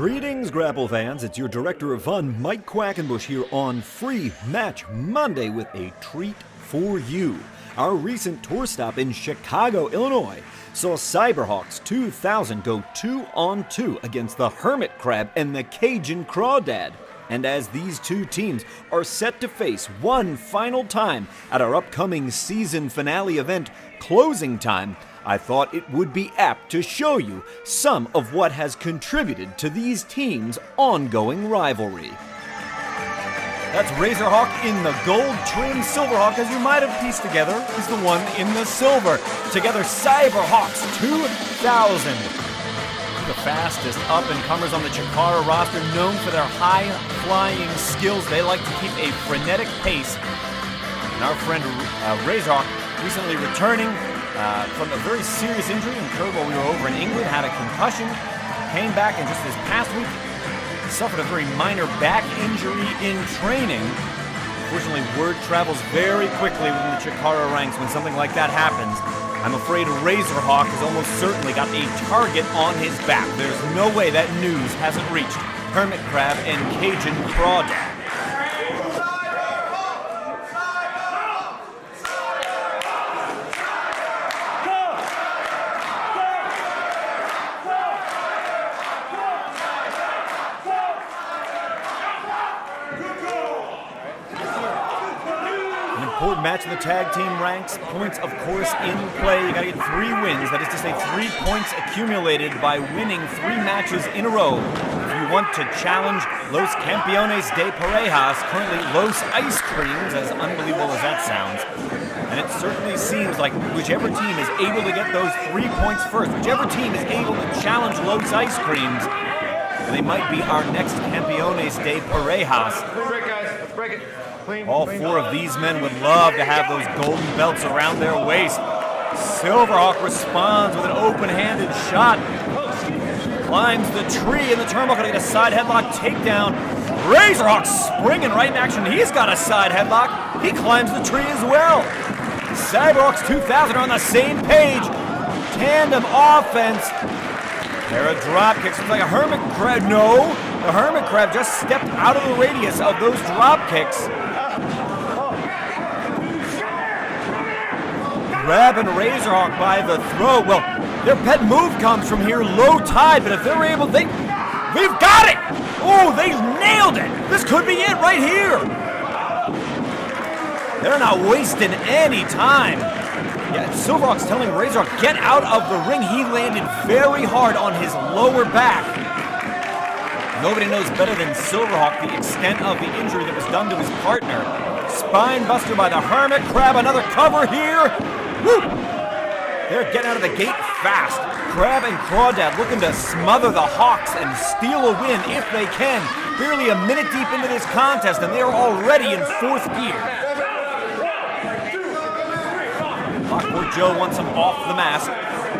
Greetings, Grapple fans. It's your Director of Fun, Mike Quackenbush, here on Free Match Monday with a treat for you. Our recent tour stop in Chicago, Illinois, saw Xyberhawx2000 go 2-on-2 against the Hermit Crab and the Cajun Crawdad. And as these two teams are set to face one final time at our upcoming season finale event, Closing Time, I thought it would be apt to show you some of what has contributed to these teams' ongoing rivalry. That's Razorhawk in the gold-trimmed Silverhawk, as you might have pieced together, is the one in the silver. Together, Xyberhawx2000. The fastest up-and-comers on the CHIKARA roster, known for their high-flying skills. They like to keep a frenetic pace. And our friend Razorhawk, recently returning from a very serious injury incurred while we were over in England, had a concussion, came back, and just this past week suffered a very minor back injury in training. Unfortunately, word travels very quickly within the CHIKARA ranks when something like that happens. I'm afraid Razorhawk has almost certainly got a target on his back. There's no way that news hasn't reached Hermit Crab and Cajun Crawdad. Important match in the tag team ranks. Points, of course, in play. You gotta get 3 wins. That is to say, 3 points accumulated by winning 3 matches in a row. If you want to challenge Los Campeones de Parejas, currently Los Ice Creams, as unbelievable as that sounds. And it certainly seems like whichever team is able to get those 3 points first, whichever team is able to challenge Los Ice Creams, they might be our next Campeones de Parejas. Let's break it. All 4 of these men would love to have those golden belts around their waist. Silverhawk responds with an open-handed shot. Climbs the tree in the turnbuckle to get a side headlock takedown. Razorhawk springing right in action. He's got a side headlock. He climbs the tree as well. Xyberhawx2000 are on the same page. Tandem offense. Pair of drop kicks. Looks like a Hermit Crab. No, the Hermit Crab just stepped out of the radius of those drop kicks. Grabbing Razorhawk by the throat. Well, their pet move comes from here, low tide, but if they're able, we've got it! Oh, they nailed it! This could be it right here! They're not wasting any time. Yeah, Silverhawk's telling Razorhawk, get out of the ring. He landed very hard on his lower back. Nobody knows better than Silverhawk the extent of the injury that was done to his partner. Spine buster by the Hermit Crab, another cover here. Woo! They're getting out of the gate fast. Crab and Crawdad looking to smother the Hawks and steal a win if they can. Barely a minute deep into this contest, and they're already in 4th gear. Lockport Joe wants him off the mask.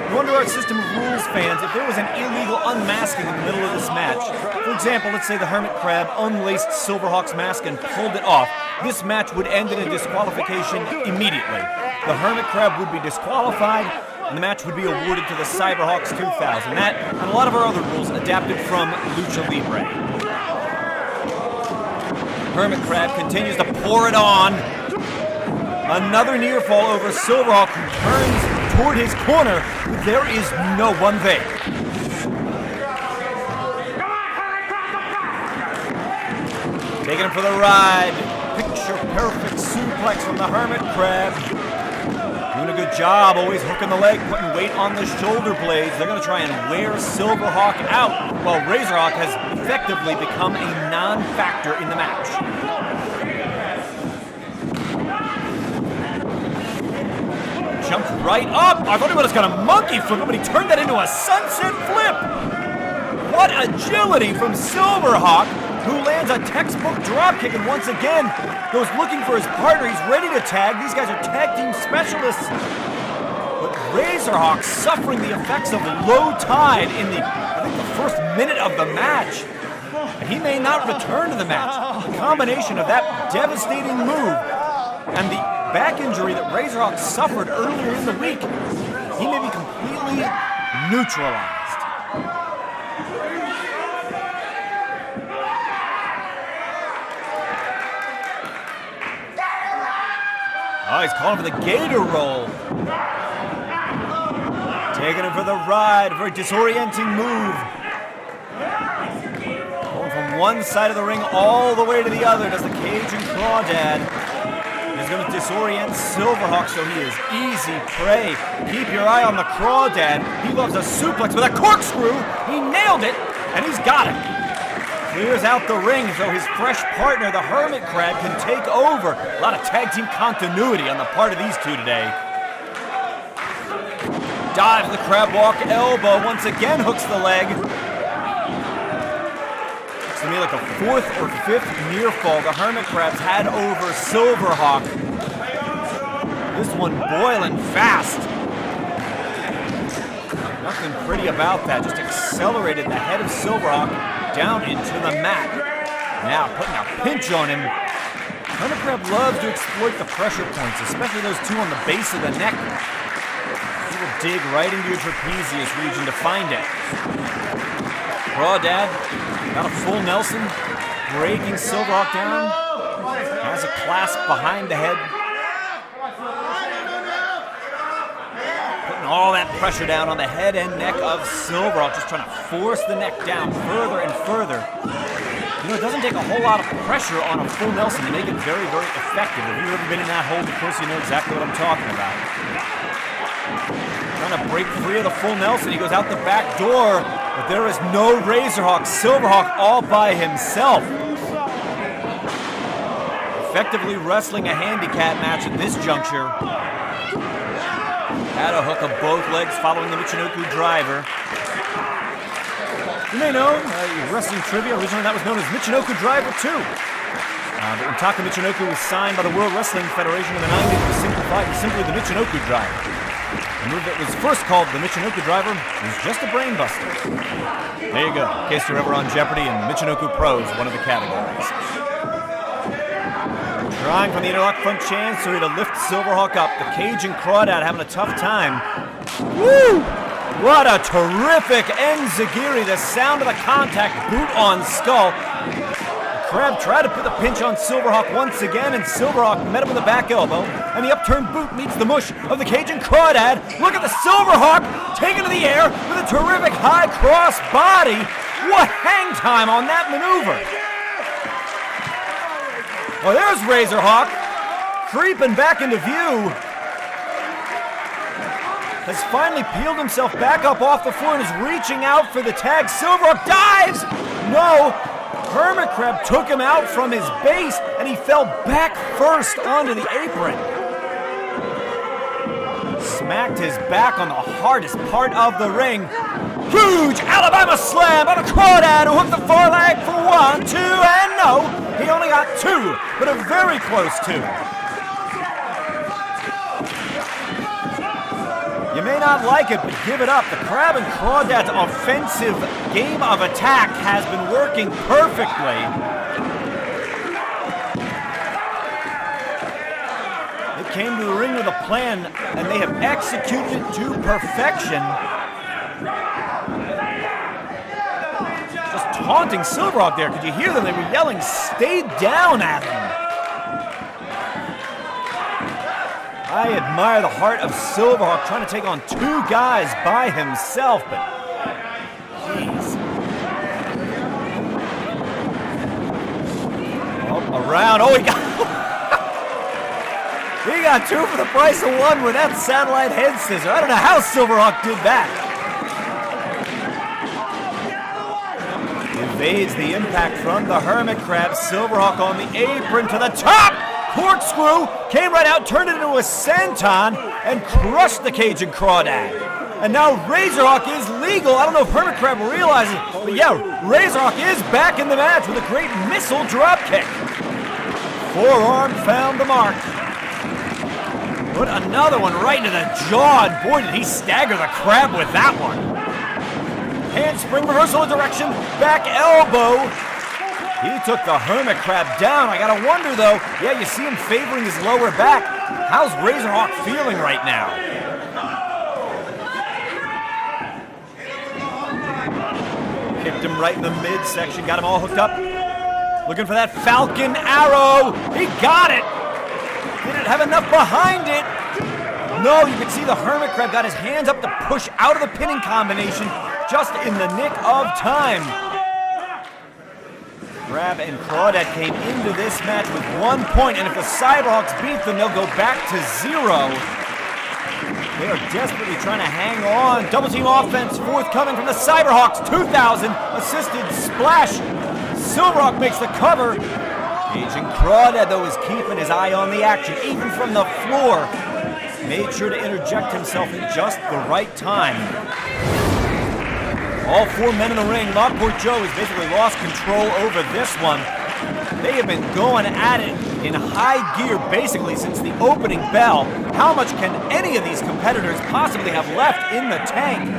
No wonder our system of rules fans, if there was an illegal unmasking in the middle of this match, for example, let's say the Hermit Crab unlaced Silverhawk's mask and pulled it off, this match would end in a disqualification immediately. The Hermit Crab would be disqualified, and the match would be awarded to the Xyberhawx2000. That, and a lot of our other rules adapted from Lucha Libre. Hermit Crab continues to pour it on. Another near fall over Silverhawk, who turns toward his corner. There is no one there. Taking him for the ride. Picture perfect suplex from the Hermit Crab. Doing a good job, always hooking the leg, putting weight on the shoulder blades. They're going to try and wear Silverhawk out, while Razorhawk has effectively become a non-factor in the match. Jumped right up. I thought he would have got a monkey flip, but he turned that into a sunset flip. What agility from Silverhawk, who lands a textbook dropkick and once again goes looking for his partner. He's ready to tag. These guys are tag team specialists. But Razorhawk suffering the effects of low tide in the first minute of the match. And he may not return to the match. The combination of that devastating move and the back injury that Razorhawk suffered earlier in the week, he may be completely neutralized. Oh, he's calling for the gator roll. Taking him for the ride. Very disorienting move. Going from one side of the ring all the way to the other does the Cajun Crawdad. He's going to disorient Xyberhawx, so he is easy prey. Keep your eye on the Crawdad. He loves a suplex with a corkscrew. He nailed it, and he's got it. Clears out the ring so his fresh partner, the Hermit Crab, can take over. A lot of tag team continuity on the part of these two today. Dives the crab walk elbow, once again hooks the leg. Looks to me like a fourth or fifth near fall the Hermit Crab's had over Xyberhawx. This one boiling fast. Nothing pretty about that, just accelerated the head of Xyberhawx down into the mat. Now putting a pinch on him. Hermit Crab loves to exploit the pressure points, especially those two on the base of the neck. He will dig right into your trapezius region to find it. Crawdad got a full Nelson, breaking Xyberhawx down. Has a clasp behind the head. Putting all that pressure down on the head and neck of Xyberhawx, just trying to force the neck down further and further. You know, it doesn't take a whole lot of pressure on a full Nelson to make it very, very effective. If you've ever been in that hold, of course, you know exactly what I'm talking about. Trying to break free of the full Nelson. He goes out the back door, but there is no Razorhawk. Xyberhawx all by himself. Effectively wrestling a handicap match at this juncture. Had a hook of both legs following the Michinoku driver. You may know, wrestling trivia, originally that was known as Michinoku Driver 2. But when Taka Michinoku was signed by the World Wrestling Federation in the 90s, it was simplified to simply the Michinoku Driver. The move that was first called the Michinoku Driver was just a brain buster. There you go, in case you're ever on Jeopardy and Michinoku Pro is one of the categories. Trying from the interlock front chancery to lift Xyberhawx up. The Cajun Crawdad having a tough time. Woo! What a terrific enziguri. The sound of the contact, boot on skull. The Crab tried to put the pinch on Xyberhawx once again, and Xyberhawx met him with a back elbow, and the upturned boot meets the mush of the Cajun Crawdad. Look at the Xyberhawx taken to the air with a terrific high cross body. What hang time on that maneuver. Well, there's Razorhawk creeping back into view. Has finally peeled himself back up off the floor and is reaching out for the tag. Xyberhawx dives! No! Hermit Crab took him out from his base and he fell back first onto the apron. Smacked his back on the hardest part of the ring. Huge Alabama slam on a Crawdad who hooked the far leg for 1, 2, and no! He only got 2, but a very close 2. You may not like it, but give it up. The Crab and Crawdad's offensive game of attack has been working perfectly. They came to the ring with a plan, and they have executed it to perfection. Just taunting Xyberhawx there. Could you hear them? They were yelling, "Stay down" at him. I admire the heart of Xyberhawx trying to take on 2 guys by himself, but jeez. Oh, around. Oh, he got 2 for the price of 1 with that satellite head scissor. I don't know how Xyberhawx did that. Evades the impact from the Hermit Crab. Xyberhawx on the apron to the top. Corkscrew came right out, turned it into a senton, and crushed the Cajun Crawdad. And now Razorhawk is legal. I don't know if Hermit Crab realizes, but yeah, Razorhawk is back in the match with a great missile dropkick. Forearm found the mark. Put another one right into the jaw, and boy, did he stagger the Crab with that one. Handspring reversal of direction, back elbow. He took the Hermit Crab down. I gotta wonder though, yeah, you see him favoring his lower back. How's Razorhawk feeling right now? Kicked him right in the midsection, got him all hooked up. Looking for that Falcon Arrow. He got it. Did it have enough behind it? No, you can see the Hermit Crab got his hands up to push out of the pinning combination just in the nick of time. Crab and Crawdad came into this match with 1 point, and if the Xyberhawx beat them, they'll go back to 0. They are desperately trying to hang on. Double team offense forthcoming from the Xyberhawx2000. Assisted splash. Silverhawk makes the cover. Cajun Crawdad, though, is keeping his eye on the action, even from the floor. Made sure to interject himself at just the right time. All 4 men in the ring. Lockport Joe has basically lost control over this one. They have been going at it in high gear basically since the opening bell. How much can any of these competitors possibly have left in the tank?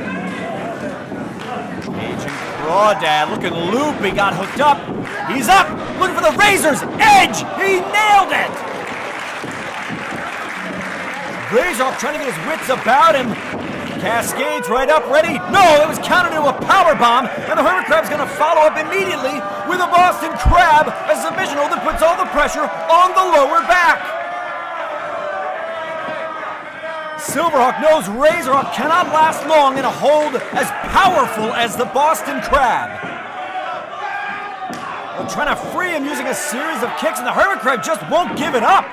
Cajun Crawdad looking loopy, got hooked up. He's up, looking for the Razor's Edge. He nailed it. Razorhawk trying to get his wits about him. Cascades right up, ready. No, it was countered into a power bomb, and the Hermit Crab's going to follow up immediately with a Boston Crab, a submission hold that puts all the pressure on the lower back. Silverhawk knows Razorhawk cannot last long in a hold as powerful as the Boston Crab. They're trying to free him using a series of kicks, and the Hermit Crab just won't give it up.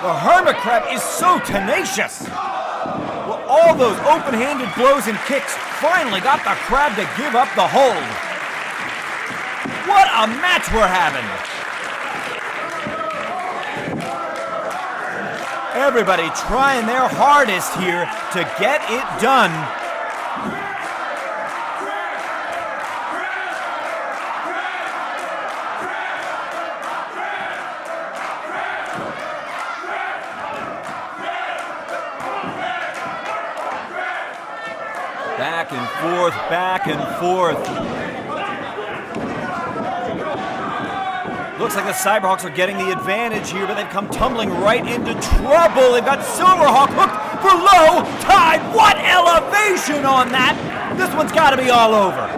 The Hermit Crab is so tenacious. Well, all those open-handed blows and kicks finally got the Crab to give up the hold. What a match we're having. Everybody trying their hardest here to get it done. Back and forth, back and forth. Looks like the Xyberhawks are getting the advantage here, but they've come tumbling right into trouble. They've got Silverhawk hooked for low tide. What elevation on that! This one's got to be all over.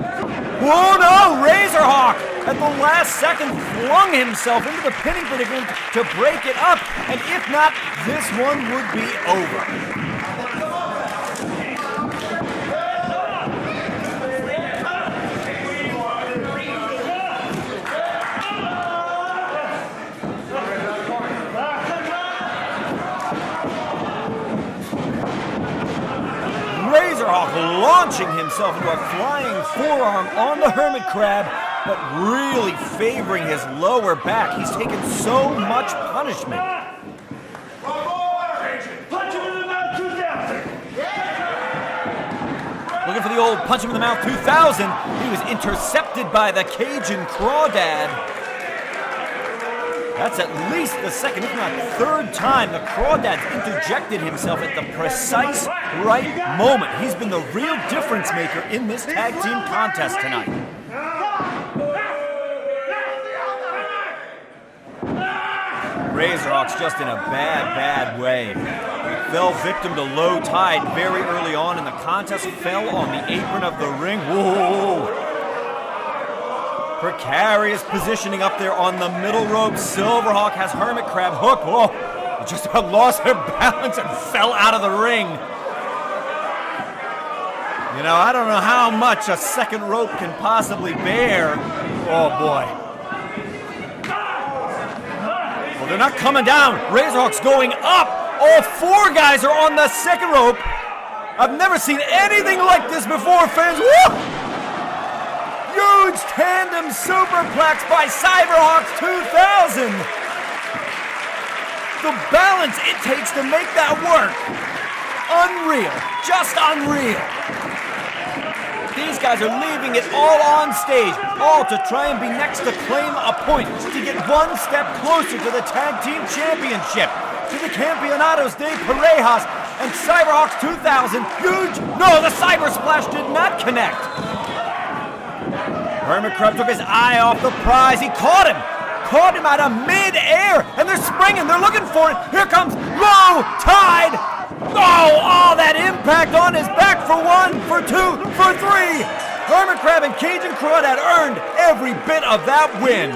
Oh no, Razorhawk at the last second flung himself into the pinning predicament to break it up, and if not, this one would be over. Razorhawk launching himself into a flying forearm on the Hermit Crab, but really favoring his lower back. He's taken so much punishment. Punch him in the mouth 2000. Looking for the old punch him in the mouth 2000. He was intercepted by the Cajun Crawdad. That's at least the second, if not third time, the Crawdad's interjected himself at the precise right moment. He's been the real difference maker in this tag team contest tonight. Razorhawk's just in a bad way. Fell victim to low tide very early on, and the contest fell on the apron of the ring. Whoa! Precarious positioning up there on the middle rope. Silverhawk has Hermit Crab hooked. Whoa! They just about lost their balance and fell out of the ring. You know, I don't know how much a second rope can possibly bear. Oh boy. Well, they're not coming down. Razorhawk's going up. All 4 guys are on the second rope. I've never seen anything like this before, fans. Woo! Huge tandem superplex by Xyberhawx2000. The balance it takes to make that work. Unreal. Just unreal. These guys are leaving it all on stage, all to try and be next to claim a point, to get one step closer to the Tag Team Championship, to the Campeonatos de Parejas, and Xyberhawx2000, huge, no, the Cyber Splash did not connect. Hermit Crab took his eye off the prize. He caught him out of mid-air, and they're springing, they're looking for it. Here comes low tide. Oh, that impact on his back for 1, for 2, for 3. Hermit Crab and Cajun Crawdad earned every bit of that win.